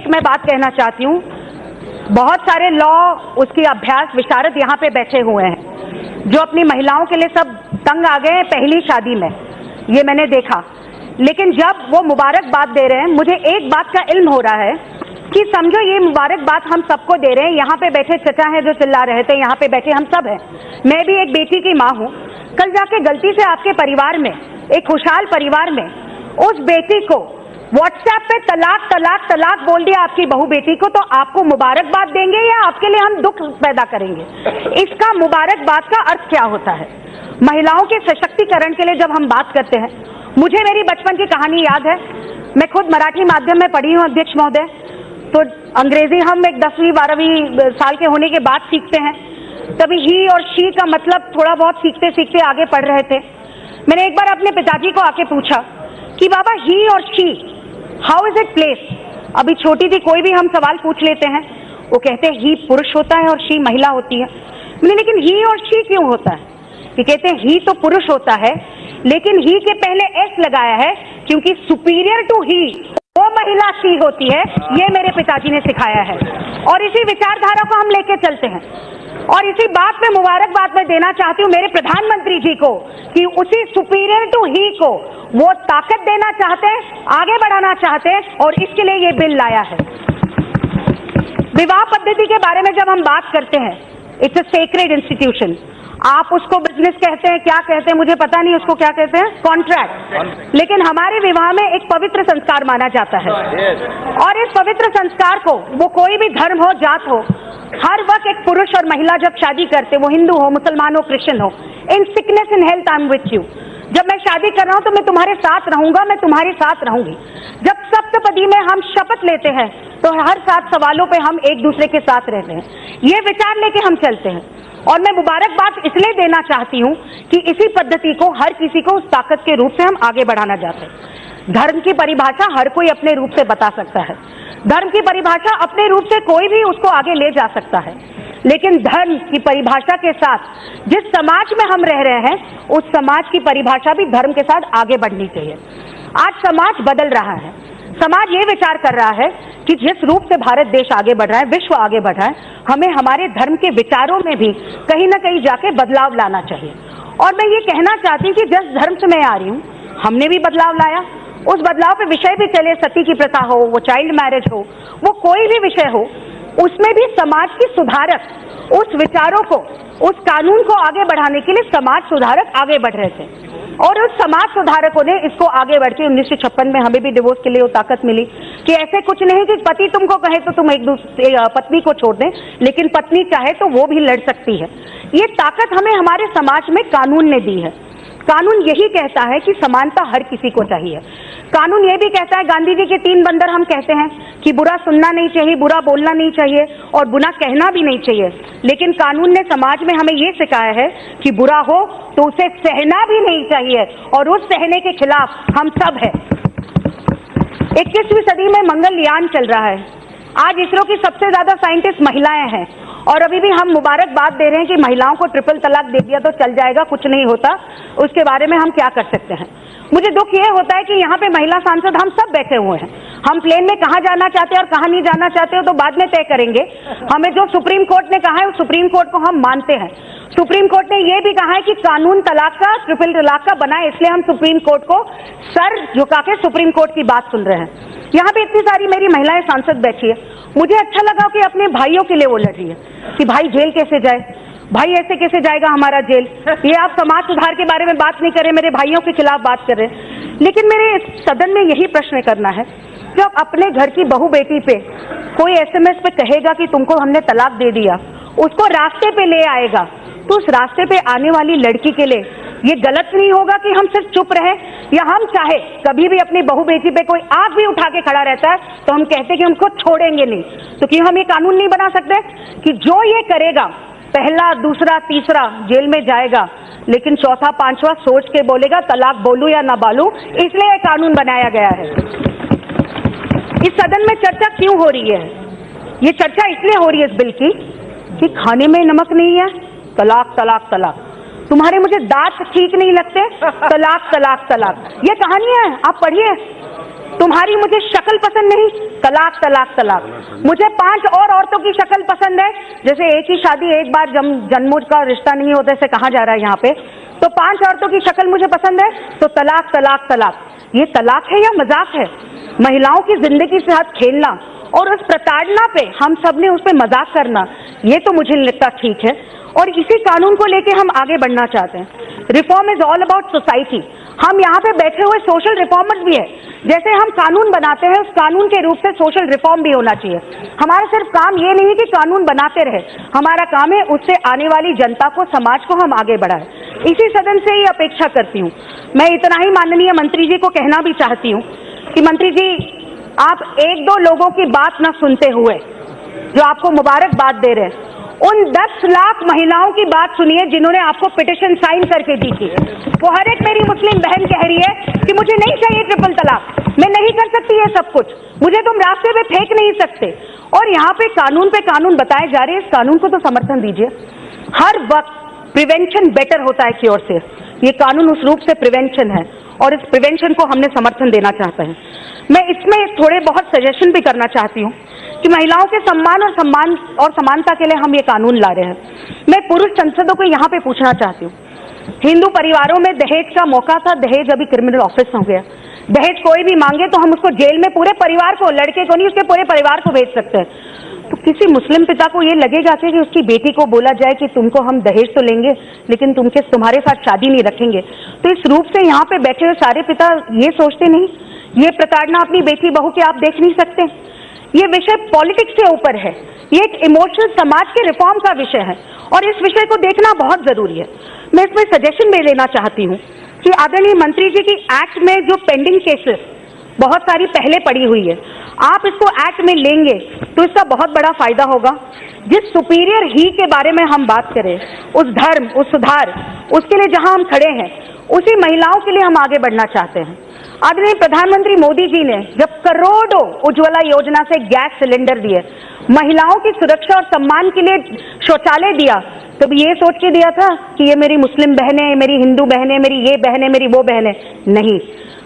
एक मैं बात कहना चाहती हूँ, बहुत सारे लॉ उसकी अभ्यास विशारद यहाँ पे बैठे हुए हैं जो अपनी महिलाओं के लिए सब तंग आ गए हैं पहली शादी में, ये मैंने देखा। लेकिन जब वो मुबारकबाद दे रहे हैं, मुझे एक बात का इल्म हो रहा है कि समझो ये मुबारकबाद हम सबको दे रहे हैं। यहाँ पे बैठे चचा हैं जो चिल्ला रहे थे, यहाँ पे बैठे हम सब हैं, मैं भी एक बेटी की माँ हूँ। कल जाके गलती से आपके परिवार में, एक खुशहाल परिवार में, उस बेटी को व्हाट्सएप पे तलाक तलाक तलाक बोल दिया आपकी बहू बेटी को, तो आपको मुबारकबाद देंगे या आपके लिए हम दुख पैदा करेंगे? इसका मुबारकबाद का अर्थ क्या होता है? महिलाओं के सशक्तिकरण के लिए जब हम बात करते हैं, मुझे मेरी बचपन की कहानी याद है। मैं खुद मराठी माध्यम में पढ़ी हूँ अध्यक्ष महोदय, तो अंग्रेजी हम एक 10वीं 12वीं साल के होने के बाद सीखते हैं। तभी ही और शी का मतलब थोड़ा बहुत सीखते सीखते आगे पढ़ रहे थे। मैंने एक बार अपने पिताजी को आके पूछा कि बाबा ही और she how is it place? अभी छोटी थी, कोई भी हम सवाल पूछ लेते हैं, वो कहते हैं ही पुरुष होता है और शी महिला होती है। मैंने लेकिन ही और शी क्यों होता है? ये कहते हैं ही तो पुरुष होता है, लेकिन ही के पहले एस लगाया है क्योंकि सुपीरियर टू ही वो महिला शी होती है। ये मेरे पिताजी ने सिखाया है और इसी विचारधारा को हम लेके चलते हैं। और इसी बात में मुबारकबाद मैं देना चाहती हूँ मेरे प्रधानमंत्री जी को कि उसी सुपीरियर टू ही को वो ताकत देना चाहते हैं, आगे बढ़ाना चाहते हैं और इसके लिए ये बिल लाया है। विवाह पद्धति के बारे में जब हम बात करते हैं, इट्स अ सेक्रेड इंस्टीट्यूशन। आप उसको बिजनेस कहते हैं, क्या कहते हैं मुझे पता नहीं, उसको क्या कहते हैं, कॉन्ट्रैक्ट। लेकिन हमारे विवाह में एक पवित्र संस्कार माना जाता है और इस पवित्र संस्कार को, वो कोई भी धर्म हो, जात हो, हर वक्त एक पुरुष और महिला जब शादी करते, वो हिंदू हो, मुसलमान हो, क्रिश्चियन हो, in sickness in health I am with you. जब मैं शादी कर रहा हूं तो मैं तुम्हारे साथ रहूंगा, मैं तुम्हारे साथ रहूंगी। जब सप्तपदी में हम शपथ लेते हैं तो हर 7 सवालों पे हम एक दूसरे के साथ रहते हैं। ये विचार लेके हम चलते हैं और मैं मुबारकबाद इसलिए देना चाहती हूं कि इसी पद्धति को हर किसी को उस ताकत के रूप से हम आगे बढ़ाना चाहते हैं। धर्म की परिभाषा हर कोई अपने रूप से बता सकता है, धर्म की परिभाषा अपने रूप से कोई भी उसको आगे ले जा सकता है, लेकिन धर्म की परिभाषा के साथ जिस समाज में हम रह रहे हैं, उस समाज की परिभाषा भी धर्म के साथ आगे बढ़नी चाहिए। आज समाज बदल रहा है, समाज ये विचार कर रहा है कि जिस रूप से भारत देश आगे बढ़ रहा है, विश्व आगे बढ़ रहा है, हमें हमारे धर्म के विचारों में भी कहीं ना कहीं जाके बदलाव लाना चाहिए। और मैं ये कहना चाहती हूँ कि जिस धर्म से मैं आ रही हूँ, हमने भी बदलाव लाया। उस बदलाव पे विषय भी चले, सती की प्रथा हो, वो चाइल्ड मैरिज हो, वो कोई भी विषय हो, उसमें भी समाज की सुधारक उस विचारों को, उस कानून को आगे बढ़ाने के लिए समाज सुधारक आगे बढ़ रहे थे और उस समाज सुधारकों ने इसको आगे बढ़ के 1956 में हमें भी डिवोर्स के लिए वो ताकत मिली कि ऐसे कुछ नहीं कि पति तुमको कहे तो तुम एक दूसरे पत्नी को छोड़ दें, लेकिन पत्नी चाहे तो वो भी लड़ सकती है। ये ताकत हमें हमारे समाज में कानून ने दी है। कानून यही कहता है कि समानता हर किसी को चाहिए। कानून ये भी कहता है, गांधी जी के 3 बंदर हम कहते हैं कि बुरा सुनना नहीं चाहिए, बुरा बोलना नहीं चाहिए और बुरा कहना भी नहीं चाहिए। लेकिन कानून ने समाज में हमें ये सिखाया है कि बुरा हो तो उसे सहना भी नहीं चाहिए और उस सहने के खिलाफ हम सब हैं। 21वीं सदी में मंगलयान चल रहा है। आज इसरो की सबसे ज्यादा साइंटिस्ट महिलाएं हैं और अभी भी हम मुबारकबाद दे रहे हैं कि महिलाओं को ट्रिपल तलाक दे दिया तो चल जाएगा, कुछ नहीं होता, उसके बारे में हम क्या कर सकते हैं। मुझे दुख ये होता है कि यहाँ पे महिला सांसद हम सब बैठे हुए हैं। हम प्लेन में कहाँ जाना चाहते हैं और कहाँ नहीं जाना चाहते हो तो बाद में तय करेंगे। हमें जो सुप्रीम कोर्ट ने कहा है, उस सुप्रीम कोर्ट को हम मानते हैं। सुप्रीम कोर्ट ने यह भी कहा है कि कानून तलाक का, ट्रिपल तलाक का बना है, इसलिए हम सुप्रीम कोर्ट को सर झुका के सुप्रीम कोर्ट की बात सुन रहे हैं। यहाँ पे इतनी सारी मेरी महिलाएं सांसद बैठी है, मुझे अच्छा लगा कि अपने भाइयों के लिए वो लड़ रही है कि भाई जेल कैसे जाए, भाई ऐसे कैसे जाएगा हमारा जेल। ये आप समाज सुधार के बारे में बात नहीं कर रहे, मेरे भाइयों के खिलाफ बात कर रहे हैं। लेकिन मेरे इस सदन में यही प्रश्न करना है, जब अपने घर की बहू बेटी पे कोई SMS पे कहेगा कि तुमको हमने तलाक दे दिया, उसको रास्ते पे ले आएगा, तो उस रास्ते पे आने वाली लड़की के लिए ये गलत नहीं होगा कि हम सिर्फ चुप रहे, या हम चाहे कभी भी अपनी बहू बेटी पे कोई आंख भी उठा के खड़ा रहता है तो हम कहते हैं कि हमको छोड़ेंगे नहीं। तो क्यों हम ये कानून नहीं बना सकते कि जो ये करेगा, पहला, दूसरा, तीसरा जेल में जाएगा, लेकिन चौथा, 5वां सोच के बोलेगा तलाक बोलूं या ना बोलूं, इसलिए ये कानून बनाया गया है। इस सदन में चर्चा क्यों हो रही है? ये चर्चा इसलिए हो रही है इस बिल की कि खाने में नमक नहीं है, तलाक तलाक तलाक, तुम्हारे मुझे दांत ठीक नहीं लगते, तलाक तलाक तलाक, ये कहानी है, आप पढ़िए। तुम्हारी मुझे शक्ल पसंद नहीं, तलाक तलाक तलाक। मुझे 5 और औरतों की शक्ल पसंद है, जैसे एक ही शादी एक बार जन्मों का रिश्ता नहीं होता ऐसे कहा जा रहा है यहाँ पे, तो 5 औरतों की शक्ल मुझे पसंद है, तो तलाक तलाक तलाक। ये तलाक है या मजाक है? महिलाओं की जिंदगी के साथ खेलना और उस प्रताड़ना पे हम सब ने उस पर मजाक करना, ये तो मुझे नहीं लगता ठीक है। और इसी कानून को लेके हम आगे बढ़ना चाहते हैं। Reform is all about society. हम यहाँ पे बैठे हुए सोशल रिफॉर्मर्स भी है। जैसे हम कानून बनाते हैं, उस कानून के रूप से सोशल रिफॉर्म भी होना चाहिए। हमारा सिर्फ काम ये नहीं कि कानून बनाते रहे, हमारा काम है उससे आने वाली जनता को, समाज को हम आगे बढ़ाएं। इसी सदन से ही अपेक्षा करती हूँ। मैं इतना ही माननीय मंत्री जी को कहना भी चाहती हूँ कि मंत्री जी, आप 1-2 लोगों की बात न सुनते हुए जो आपको मुबारकबाद दे रहे हैं, उन 10 लाख महिलाओं की बात सुनिए जिन्होंने आपको पिटिशन साइन करके दी थी। वो हर एक मेरी मुस्लिम बहन कह रही है कि मुझे नहीं चाहिए ट्रिपल तलाक, मैं नहीं कर सकती ये सब कुछ, मुझे तुम रास्ते पे फेंक नहीं सकते। और यहाँ पे कानून बताए जा रहे हैं, इस कानून को तो समर्थन दीजिए। हर वक्त प्रिवेंशन बेटर होता है क्योर से। ये कानून उस रूप से प्रिवेंशन है और इस प्रिवेंशन को हमने समर्थन देना चाहते हैं। मैं इसमें थोड़े बहुत सजेशन भी करना चाहती हूँ कि महिलाओं के सम्मान और समानता के लिए हम ये कानून ला रहे हैं। मैं पुरुष सांसदों को यहाँ पे पूछना चाहती हूँ, हिंदू परिवारों में दहेज का मौका था, दहेज अभी क्रिमिनल ऑफेंस हो गया। दहेज कोई भी मांगे तो हम उसको जेल में पूरे परिवार को, लड़के को नहीं उसके पूरे परिवार को भेज सकते हैं। तो किसी मुस्लिम पिता को ये लगेगा कि उसकी बेटी को बोला जाए कि तुमको हम दहेज तो लेंगे लेकिन तुम्हारे साथ शादी नहीं रखेंगे। तो इस रूप से यहाँ पे बैठे हुए सारे पिता ये सोचते नहीं, ये प्रताड़ना अपनी बेटी बहू के आप देख नहीं सकते? ये विषय पॉलिटिक्स से ऊपर है, ये एक इमोशनल समाज के रिफॉर्म का विषय है और इस विषय को देखना बहुत जरूरी है। मैं इसमें सजेशन भी लेना चाहती हूँ कि आदरणीय मंत्री जी की एक्ट में जो पेंडिंग केसेस बहुत सारी पहले पड़ी हुई है, आप इसको एक्ट में लेंगे तो इसका बहुत बड़ा फायदा होगा। जिस सुपीरियर ही के बारे में हम बात करें, उस धर्म, उस सुधार, उसके लिए जहां हम खड़े हैं, उसी महिलाओं के लिए हम आगे बढ़ना चाहते हैं। आदरणीय प्रधानमंत्री मोदी जी ने जब करोड़ों उज्ज्वला योजना से गैस सिलेंडर दिए, महिलाओं की सुरक्षा और सम्मान के लिए शौचालय दिया, तब ये सोच के दिया था कि ये मेरी मुस्लिम बहनें, मेरी हिंदू बहनें, मेरी ये बहनें, मेरी वो बहनें? नहीं,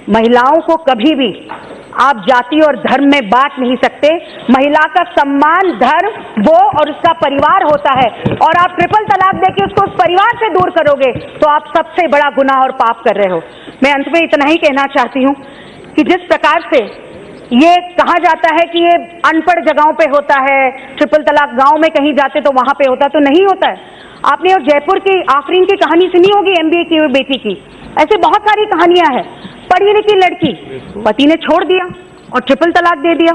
महिलाओं को कभी भी आप जाति और धर्म में बांट नहीं सकते। महिला का सम्मान धर्म वो और उसका परिवार होता है, और आप ट्रिपल तलाक देके उसको उस परिवार से दूर करोगे तो आप सबसे बड़ा गुनाह और पाप कर रहे हो। मैं अंत में इतना ही कहना चाहती हूँ कि जिस प्रकार से ये कहा जाता है कि ये अनपढ़ जगहों पे होता है, ट्रिपल तलाक गांव में कहीं जाते तो वहां पे होता, तो नहीं होता है। आपने और जयपुर की आफरीन की कहानी सुनी होगी, MBA की हुई बेटी की। ऐसे बहुत सारी कहानियां हैं। पढ़ी लिखी लड़की, पति ने छोड़ दिया और ट्रिपल तलाक दे दिया।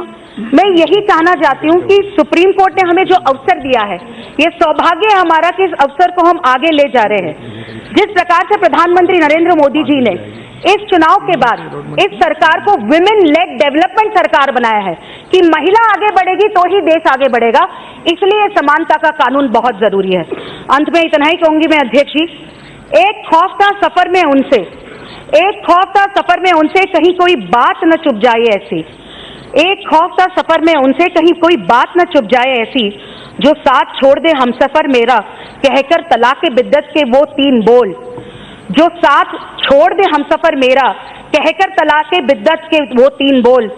मैं यही कहना चाहती हूँ कि सुप्रीम कोर्ट ने हमें जो अवसर दिया है, ये सौभाग्य है हमारा कि इस अवसर को हम आगे ले जा रहे हैं। जिस प्रकार से प्रधानमंत्री नरेंद्र मोदी जी ने इस चुनाव के बाद इस सरकार को विमेन लेड डेवलपमेंट सरकार बनाया है कि महिला आगे बढ़ेगी तो ही देश आगे बढ़ेगा, इसलिए समानता का कानून बहुत जरूरी है। अंत में इतना ही कहूंगी मैं अध्यक्ष जी, एक खौफ था सफर में उनसे कहीं कोई बात न चुप जाए ऐसी, एक खौफ था सफर में उनसे कहीं कोई बात न चुप जाए ऐसी, जो साथ छोड़ दे हम सफर मेरा, कहकर तलाक बिद्दत के वो 3 बोल। जो साथ छोड़ दे हम सफर मेरा, कहकर तलाक बिद्दत के वो 3 बोल।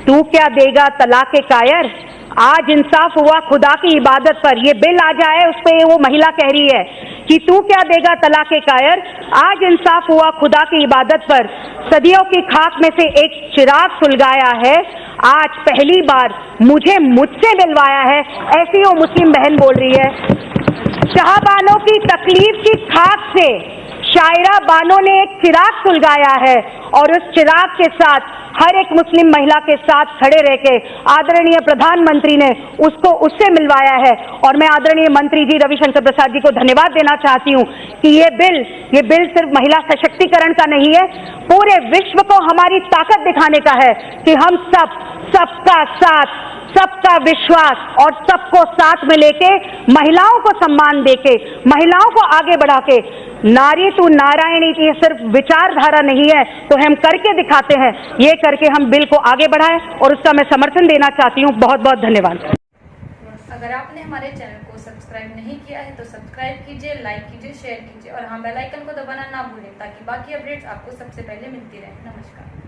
तू क्या देगा तलाक कायर, आज इंसाफ हुआ खुदा की इबादत पर। ये बिल आ जाए उस पे वो महिला कह रही है कि तू क्या देगा तलाक कायर, आज इंसाफ हुआ खुदा की इबादत पर। सदियों की खाक में से एक चिराग सुलगाया है, आज पहली बार मुझसे मिलवाया है, ऐसी वो मुस्लिम बहन बोल रही है। शाहबानों की तकलीफ की खाक से शायरा बानो ने एक चिराग सुलगाया है और उस चिराग के साथ हर एक मुस्लिम महिला के साथ खड़े रह के आदरणीय प्रधानमंत्री ने उससे मिलवाया है। और मैं आदरणीय मंत्री जी रविशंकर प्रसाद जी को धन्यवाद देना चाहती हूँ कि ये बिल सिर्फ महिला सशक्तिकरण का नहीं है, पूरे विश्व को हमारी ताकत दिखाने का है कि हम सबका साथ, सबका विश्वास और सबको साथ में लेके महिलाओं को सम्मान देके, महिलाओं को आगे बढ़ा के, नारी तू नारायणी की सिर्फ विचारधारा नहीं है तो हम करके दिखाते हैं, ये करके हम बिल को आगे बढ़ाएं और उसका मैं समर्थन देना चाहती हूँ। बहुत बहुत धन्यवाद। अगर आपने हमारे चैनल को सब्सक्राइब नहीं किया है तो सब्सक्राइब कीजिए, लाइक कीजिए, शेयर कीजिए और हाँ बेल आइकन को दबाना ना भूलें ताकि बाकी अपडेट्स आपको सबसे पहले मिलती रहे। नमस्कार।